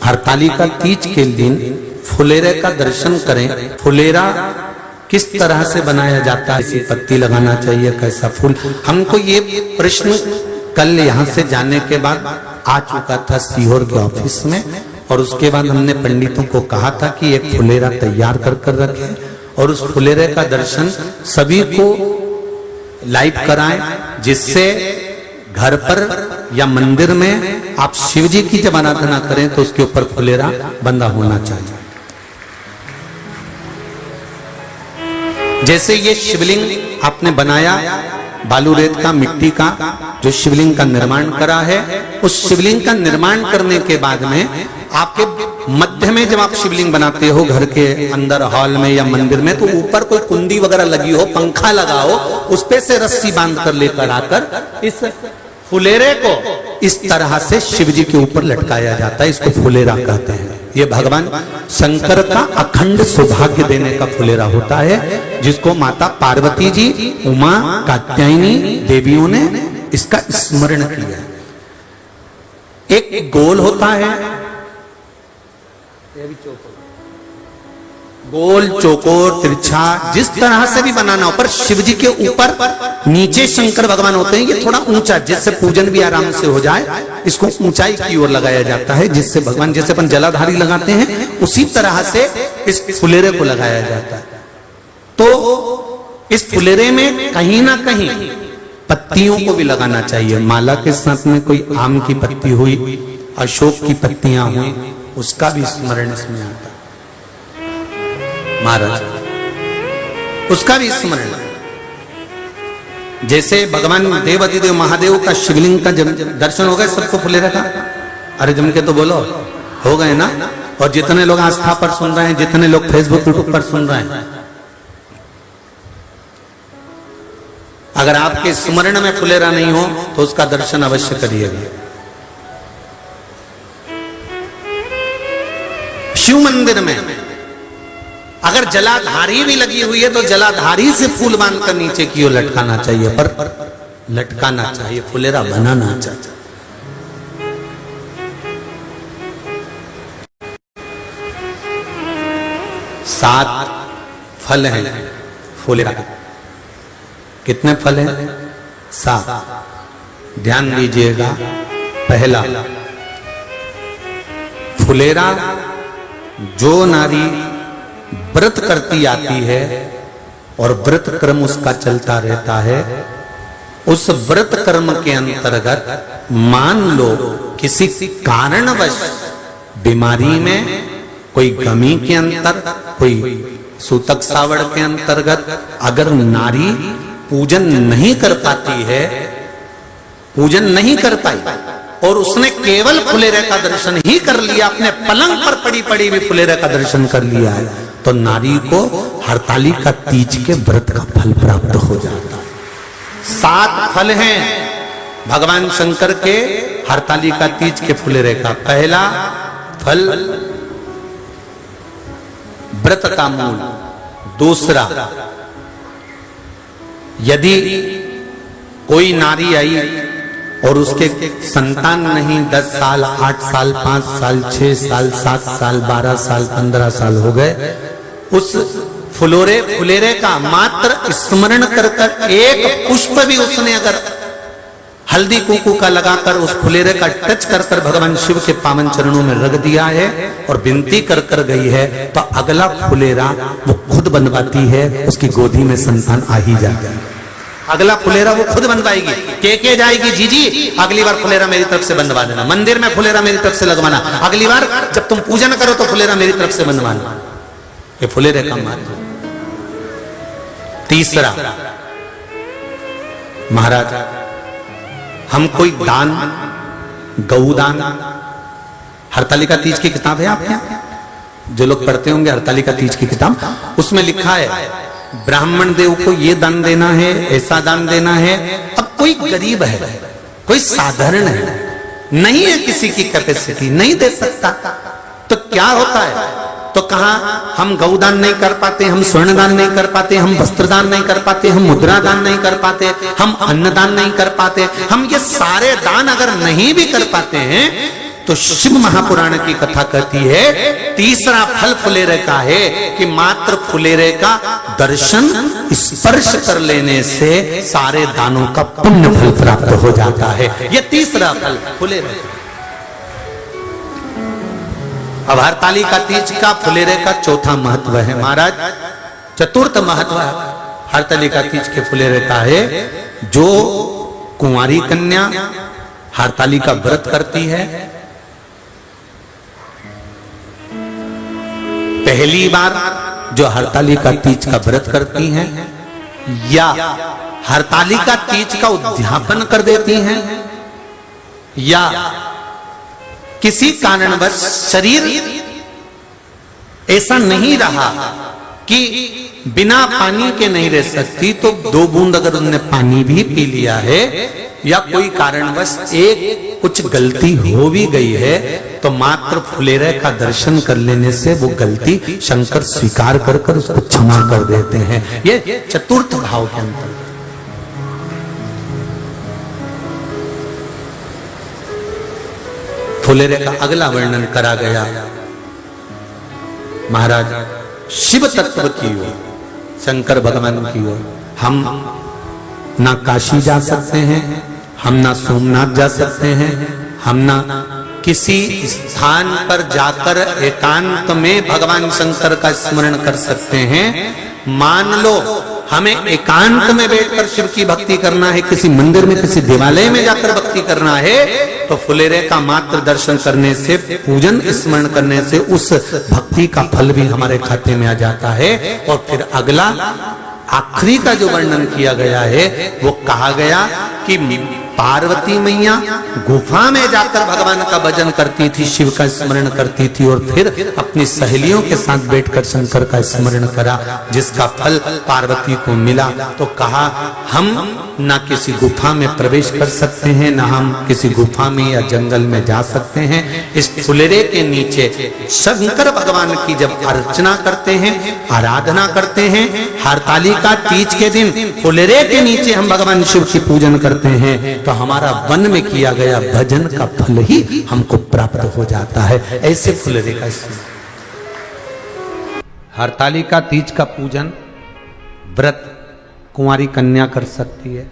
हरतालिका तीज के दिन फुलेरे का दर्शन करें। फुलेरा किस तरह से बनाया जाता है, कैसी पत्ती लगाना चाहिए, कैसा फूल, हमको ये प्रश्न कल यहाँ से जाने के बाद आ चुका था सीहोर के ऑफिस में। और उसके बाद हमने पंडितों को कहा था कि एक फुलेरा तैयार कर कर रखें और उस फुलेरे का दर्शन सभी को लाइव कराएं, जिससे घर पर या मंदिर में आप शिव जी की जब आराधना करें तो उसके ऊपर फुलेरा बंधा होना चाहिए। जैसे ये शिवलिंग आपने बनाया बालू रेत का, मिट्टी का, जो शिवलिंग का निर्माण करा है, उस शिवलिंग का निर्माण करने के बाद में आपके मध्य में जब आप शिवलिंग बनाते हो घर के अंदर हॉल में या मंदिर में, तो ऊपर कोई कुंडी वगैरह लगी हो, पंखा लगा हो, उस पे से रस्सी बांध कर लेकर आकर इस फुलेरे को इस तरह से शिव जी के ऊपर लटकाया जाता है। इसको फुलेरा कहते हैं। ये भगवान शंकर का अखंड सौभाग्य देने का फुलेरा होता है, जिसको माता पार्वती जी, उमा, कात्यायनी देवियों ने इसका स्मरण किया। एक गोल होता है, गोल, चौकोर, तिरछा, जिस तरह से भी बनाना हो, पर शिव जी के ऊपर नीचे शंकर भगवान होते हैं। ये थोड़ा ऊंचा, जिससे पूजन भी आराम से हो जाए, इसको ऊंचाई की ओर लगाया जाता है, जिससे भगवान, जैसे अपन जलाधारी लगाते हैं उसी तरह से इस फुलेरे को लगाया जाता है। तो इस फुलेरे में कहीं ना कहीं पत्तियों को भी लगाना चाहिए। माला के साथ में कोई आम की पत्ती हुई, अशोक की पत्तियां हुई, उसका भी स्मरण इसमें आता है महाराज, उसका भी स्मरण। जैसे भगवान देवाधिदेव महादेव का शिवलिंग का दर्शन हो गए सबको फुलेरा का? अरे जम के तो बोलो, हो गए ना? और जितने लोग आस्था पर सुन रहे हैं, जितने लोग फेसबुक यूट्यूब पर सुन रहे हैं, अगर आपके स्मरण में फुलेरा नहीं हो तो उसका दर्शन अवश्य करिएगा। शिव मंदिर में अगर जलाधारी भी लगी हुई है तो जलाधारी से फूल बांधकर नीचे की ओर लटकाना चाहिए, पर लटकाना चाहिए, फुलेरा बनाना चाहिए। सात फल हैं फुलेरा के। कितने फल हैं? 7। ध्यान दीजिएगा। पहला, फुलेरा जो नारी व्रत करती आती है और व्रत कर्म उसका चलता रहता है, उस व्रत कर्म के अंतर्गत मान लो किसी कारणवश बीमारी में, कोई गमी के अंतर, कोई सूतक सावड़ के अंतर्गत अगर नारी पूजन नहीं कर पाती है, पूजन नहीं कर पाई और उसने केवल फुलेरे का दर्शन ही कर लिया, अपने पलंग पर पड़ी पड़ी भी फुलेरे का दर्शन कर लिया है, तो नारी को हरतालिका तीज के व्रत का फल प्राप्त हो जाता है। 7 फल हैं भगवान शंकर के हरतालिका तीज के फुलेरे का। पहला फल व्रत का मूल। दूसरा, यदि कोई नारी आई और उसके संतान नहीं, 10 साल, 8 साल, 5 साल, 6 साल, 7 साल, 12 साल, 15 साल हो गए, उस फुलेरे का मात्र स्मरण कर कर एक पुष्प भी उसने अगर हल्दी कुंकू का लगाकर उस फुलेरे का टच कर कर भगवान शिव के पावन चरणों में रख दिया है और विनती कर कर गई है, तो अगला फुलेरा वो खुद बनवाती है, उसकी गोदी में संतान आ ही जाता है। अगला फुलेरा वो खुद बनवाएगी, के जाएगी, जी अगली बार फुलेरा मेरी तरफ से बनवा देना, मंदिर में फुलेरा मेरी तरफ से लगवाना, अगली बार जब तुम पूजन करो तो फुलेरा मेरी तरफ से बनवाना। ये फुलेरे का मार्ग। तीसरा, महाराज हम कोई दान, गौदान, हरतालिका तीज की किताब है आपके यहाँ, जो लोग पढ़ते होंगे हरतालिका तीज की किताब, उसमें लिखा है ब्राह्मण देव को ये दान देना है, ऐसा दान देना है। अब कोई गरीब है, कोई साधारण है, नहीं है किसी की कैपेसिटी, नहीं दे सकता, तो क्या होता है? तो कहा हम गौदान नहीं कर पाते, हम स्वर्णदान नहीं कर पाते, हम वस्त्रदान नहीं कर पाते, हम मुद्रा दान नहीं कर पाते, हम अन्नदान नहीं कर पाते, हम ये सारे दान अगर नहीं भी कर पाते हैं तो शिव महापुराण की कथा कहती है तीसरा फल फुलेरे का है कि मात्र फुलेरे का दर्शन स्पर्श कर लेने से सारे दानों का पुण्य फल प्राप्त हो जाता है। यह तीसरा फल फुलेरे। अब हरतालिका तीज का फुलेरे का चौथा महत्व है महाराज। चतुर्थ महत्व हरतालिका तीज के फुलेरे का है, जो कुंवारी कन्या हरतालिका व्रत करती है, पहली बार जो हरतालिका तीज का व्रत करती हैं या हरतालिका तीज का उद्यापन कर देती हैं या किसी कारणवश शरीर ऐसा नहीं रहा कि बिना पानी के नहीं रह सकती, तो 2 बूंद अगर उन्होंने पानी भी पी लिया है या कोई कारणवश एक कुछ गलती हो भी गई है, तो मात्र फुलेरे का दर्शन कर लेने से वो गलती शंकर स्वीकार कर कर उसको क्षमा कर देते हैं। ये चतुर्थ भाव के अंतर। फुलेरे का अगला वर्णन करा गया महाराज शिव तत्व की ओर, शंकर भगवान की ओर। हम ना काशी जा सकते हैं, हम ना सोमनाथ जा सकते हैं, हम ना किसी स्थान पर जाकर एकांत में भगवान शंकर का स्मरण कर सकते हैं। मान लो हमें एकांत में बैठकर शिव की भक्ति करना है, किसी मंदिर में किसी देवालय में जाकर भक्ति करना है, तो फुलेरे का मात्र दर्शन करने से, पूजन स्मरण करने से उस भक्ति का फल भी हमारे खाते में आ जाता है। और फिर अगला आखिरी का जो वर्णन किया गया है वो कहा गया कि पार्वती मैया गुफा में जाकर भगवान का भजन करती थी, शिव का स्मरण करती थी और फिर अपनी सहेलियों के साथ बैठकर शंकर का स्मरण करा, जिसका फल पार्वती को मिला। तो कहा हम ना किसी गुफा में प्रवेश कर सकते हैं, ना हम किसी गुफा में या जंगल में जा सकते हैं। इस फुलेरे के नीचे शंकर भगवान की जब अर्चना करते हैं, आराधना करते हैं, हरतालिका तीज के दिन फुलेरे के नीचे हम भगवान शिव की पूजन करते हैं, तो हमारा वन में किया गया भजन का फल ही हमको प्राप्त हो जाता है। ऐसे फुलेरे का हरतालिका तीज का पूजन व्रत कुंवारी कन्या कर सकती है,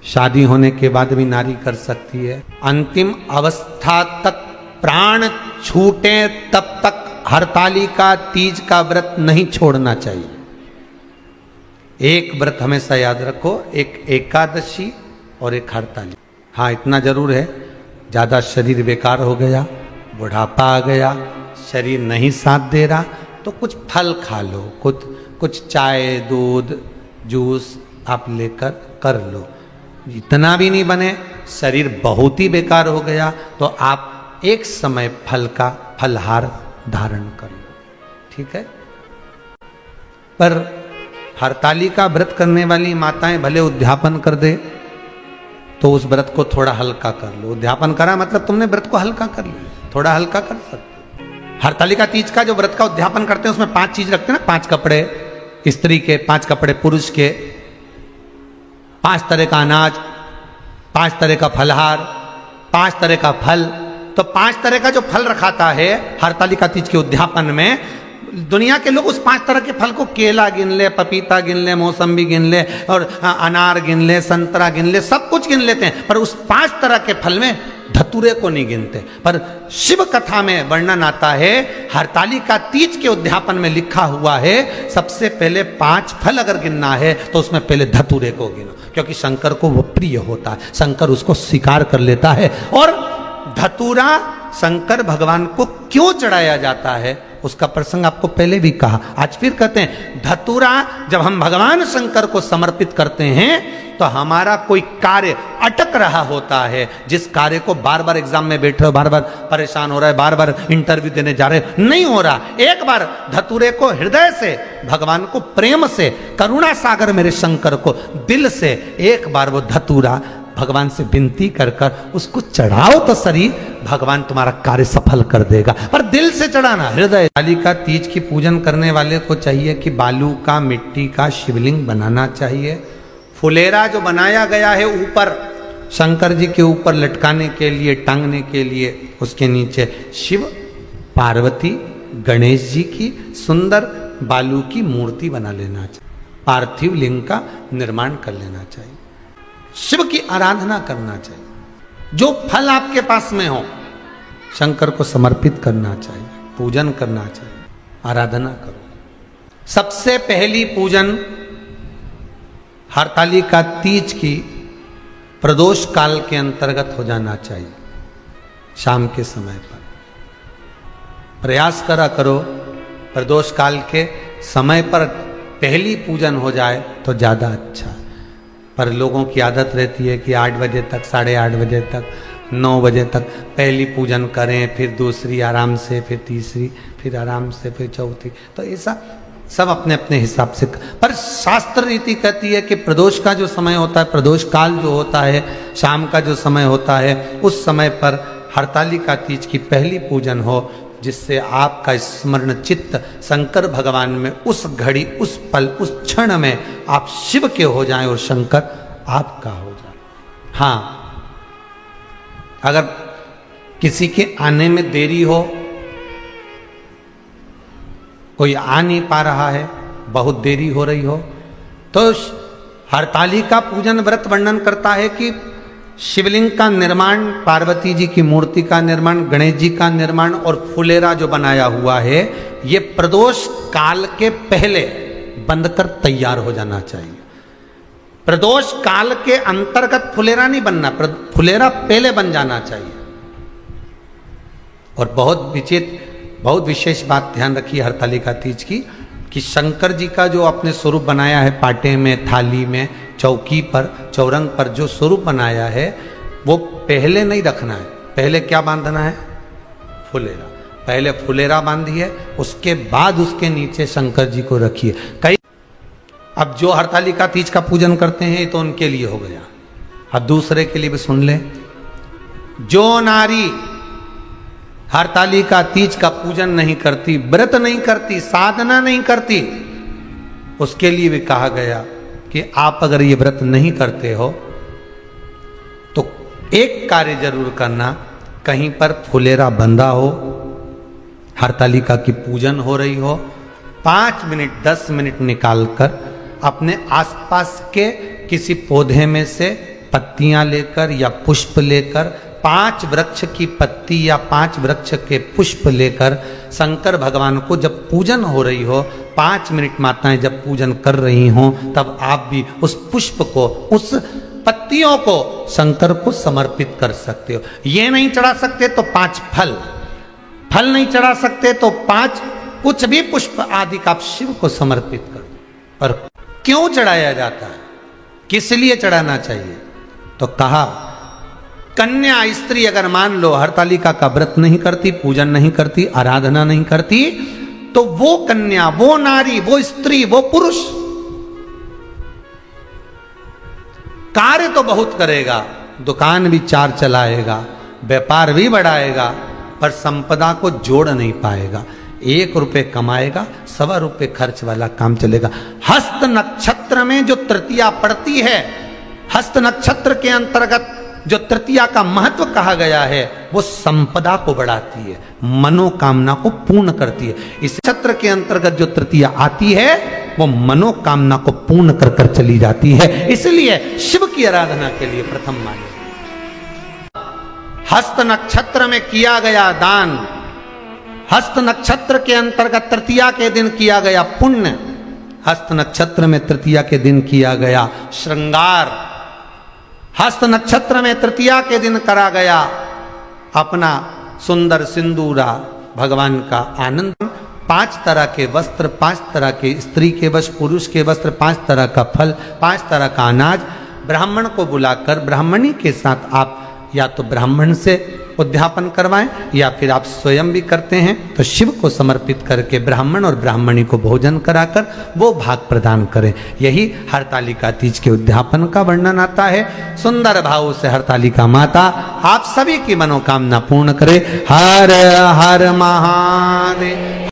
शादी होने के बाद भी नारी कर सकती है। अंतिम अवस्था तक प्राण छूटे तब तक हरतालिका तीज का व्रत नहीं छोड़ना चाहिए। एक व्रत हमेशा याद रखो, एक एकादशी और एक हरतालिका। हाँ इतना जरूर है, ज्यादा शरीर बेकार हो गया, बुढ़ापा आ गया, शरीर नहीं साथ दे रहा, तो कुछ फल खा लो, कुछ चाय दूध जूस आप लेकर कर लो। इतना भी नहीं बने, शरीर बहुत ही बेकार हो गया, तो आप एक समय फल का फलहार धारण कर लो, ठीक है। पर हरतालिका व्रत करने वाली माताएं भले उद्यापन कर दे, तो उस व्रत को थोड़ा हल्का कर लो। उद्यापन करा मतलब तुमने व्रत को हल्का कर लिया, थोड़ा हल्का कर सकते। हरतालिका तीज का जो व्रत का उद्यापन करते हैं उसमें 5 चीज रखते हैं ना, 5 कपड़े स्त्री के, 5 कपड़े पुरुष के, 5 तरह का अनाज, 5 तरह का फलहार, 5 तरह का फल। तो 5 तरह का जो फल रखाता है हरतालिका तीज के उद्यापन में, दुनिया के लोग उस 5 तरह के फल को केला गिन ले, पपीता गिन ले, मौसम्बी गिन ले और अनार गिन ले, संतरा गिन ले, सब कुछ गिन लेते हैं, पर उस 5 तरह के फल में धतूरे को नहीं गिनते। पर शिव कथा में वर्णन आता है, हरतालिका तीज के उद्यापन में लिखा हुआ है सबसे पहले 5 फल अगर गिनना है तो उसमें पहले धतूरे को गिनो, क्योंकि शंकर को वो प्रिय होता है, शंकर उसको स्वीकार कर लेता है। और धतूरा शंकर भगवान को क्यों चढ़ाया जाता है उसका प्रसंग आपको पहले भी कहा, आज फिर कहते हैं। धतूरा जब हम भगवान शंकर को समर्पित करते हैं तो हमारा कोई कार्य अटक रहा होता है, जिस कार्य को बार बार एग्जाम में बैठे हो, बार बार परेशान हो रहा है, बार बार इंटरव्यू देने जा रहे हो, नहीं हो रहा, एक बार धतूरे को हृदय से, भगवान को प्रेम से, करुणा सागर मेरे शंकर को दिल से एक बार वो धतूरा भगवान से विनती कर कर उसको चढ़ाओ तो शरीर, भगवान तुम्हारा कार्य सफल कर देगा। पर दिल से चढ़ाना, हृदय। हरतालिका तीज की पूजन करने वाले को चाहिए कि बालू का, मिट्टी का शिवलिंग बनाना चाहिए। फुलेरा जो बनाया गया है ऊपर शंकर जी के ऊपर लटकाने के लिए, टांगने के लिए उसके नीचे शिव, पार्वती, गणेश जी की सुंदर बालू की मूर्ति बना लेना चाहिए, पार्थिव लिंग का निर्माण कर लेना चाहिए, शिव की आराधना करना चाहिए। जो फल आपके पास में हो शंकर को समर्पित करना चाहिए, पूजन करना चाहिए, आराधना करो। सबसे पहली पूजन हरतालिका तीज की प्रदोष काल के अंतर्गत हो जाना चाहिए, शाम के समय पर। प्रयास करा करो प्रदोष काल के समय पर पहली पूजन हो जाए तो ज़्यादा अच्छा। पर लोगों की आदत रहती है कि 8 बजे तक, 8:30 बजे तक, 9 बजे तक पहली पूजन करें, फिर दूसरी आराम से, फिर तीसरी, फिर आराम से, फिर चौथी। तो ऐसा सब अपने अपने हिसाब से। पर शास्त्र रीति कहती है कि प्रदोष का जो समय होता है, प्रदोष काल जो होता है, शाम का जो समय होता है, उस समय पर हरतालिका तीज की पहली पूजन हो, जिससे आपका स्मरण चित्त शंकर भगवान में उस घड़ी, उस पल, उस क्षण में आप शिव के हो जाएं और शंकर आपका हो जाए। हाँ, अगर किसी के आने में देरी हो, कोई आ नहीं पा रहा है, बहुत देरी हो रही हो, तो हरतालिका पूजन व्रत वर्णन करता है कि शिवलिंग का निर्माण, पार्वती जी की मूर्ति का निर्माण, गणेश जी का निर्माण और फुलेरा जो बनाया हुआ है, ये प्रदोष काल के पहले बंद कर तैयार हो जाना चाहिए। प्रदोष काल के अंतर्गत फुलेरा नहीं बनना, फुलेरा पहले बन जाना चाहिए। और बहुत विशेष बात ध्यान रखिए हरतालिका तीज की, कि शंकर जी का जो आपने स्वरूप बनाया है, पाटे में, थाली में, चौकी पर, चौरंग पर जो स्वरूप बनाया है, वो पहले नहीं रखना है। पहले क्या बांधना है? फुलेरा। पहले फुलेरा बांधिए, उसके बाद उसके नीचे शंकर जी को रखिए। कई अब जो हरतालिका तीज का पूजन करते हैं तो उनके लिए हो गया, अब दूसरे के लिए भी सुन ले। जो नारी हरतालिका तीज का पूजन नहीं करती, व्रत नहीं करती, साधना नहीं करती, उसके लिए भी कहा गया कि आप अगर ये व्रत नहीं करते हो तो एक कार्य जरूर करना, कहीं पर फुलेरा बंधा हो, हरतालिका की पूजन हो रही हो, 5 मिनट 10 मिनट निकालकर अपने आसपास के किसी पौधे में से पत्तियां लेकर या पुष्प लेकर, 5 वृक्ष की पत्ती या 5 वृक्ष के पुष्प लेकर शंकर भगवान को जब पूजन हो रही हो, 5 मिनट माताएं जब पूजन कर रही हों, तब आप भी उस पुष्प को, उस पत्तियों को शंकर को समर्पित कर सकते हो। ये नहीं चढ़ा सकते तो 5 फल नहीं चढ़ा सकते तो 5 कुछ भी पुष्प आदि का आप शिव को समर्पित कर। पर क्यों चढ़ाया जाता है, किस लिए चढ़ाना चाहिए? तो कहा कन्या स्त्री अगर मान लो हरतालिका का व्रत नहीं करती, पूजन नहीं करती, आराधना नहीं करती, तो वो कन्या, वो नारी, वो स्त्री, वो पुरुष कार्य तो बहुत करेगा, दुकान भी 4 चलाएगा, व्यापार भी बढ़ाएगा, पर संपदा को जोड़ नहीं पाएगा। 1 रुपए कमाएगा, 1.25 रुपए खर्च वाला काम चलेगा। हस्त नक्षत्र में जो तृतीया पड़ती है, हस्त नक्षत्र के अंतर्गत जो तृतीया का महत्व कहा गया है, वो संपदा को बढ़ाती है, मनोकामना को पूर्ण करती है। इस नक्षत्र के अंतर्गत जो तृतीया आती है, वो मनोकामना को पूर्ण कर कर चली जाती है। इसलिए शिव की आराधना के लिए प्रथम माने। हस्त नक्षत्र में किया गया दान, हस्त नक्षत्र के अंतर्गत तृतीया के दिन किया गया पुण्य, हस्त नक्षत्र में तृतीया के दिन किया गया श्रृंगार, हस्त नक्षत्र में तृतीया के दिन करा गया अपना सुंदर सिंदूरा, भगवान का आनंद, 5 तरह के वस्त्र, 5 तरह के स्त्री के वस्त्र, पुरुष के वस्त्र, 5 तरह का फल, 5 तरह का अनाज, ब्राह्मण को बुलाकर ब्राह्मणी के साथ आप या तो ब्राह्मण से उद्यापन करवाएं या फिर आप स्वयं भी करते हैं तो शिव को समर्पित करके ब्राह्मण और ब्राह्मणी को भोजन कराकर वो भाग प्रदान करें। यही हरतालिका तीज के उद्यापन का वर्णन आता है। सुंदर भाव से हरतालिका माता आप सभी की मनोकामना पूर्ण करे। हर हर महादेव।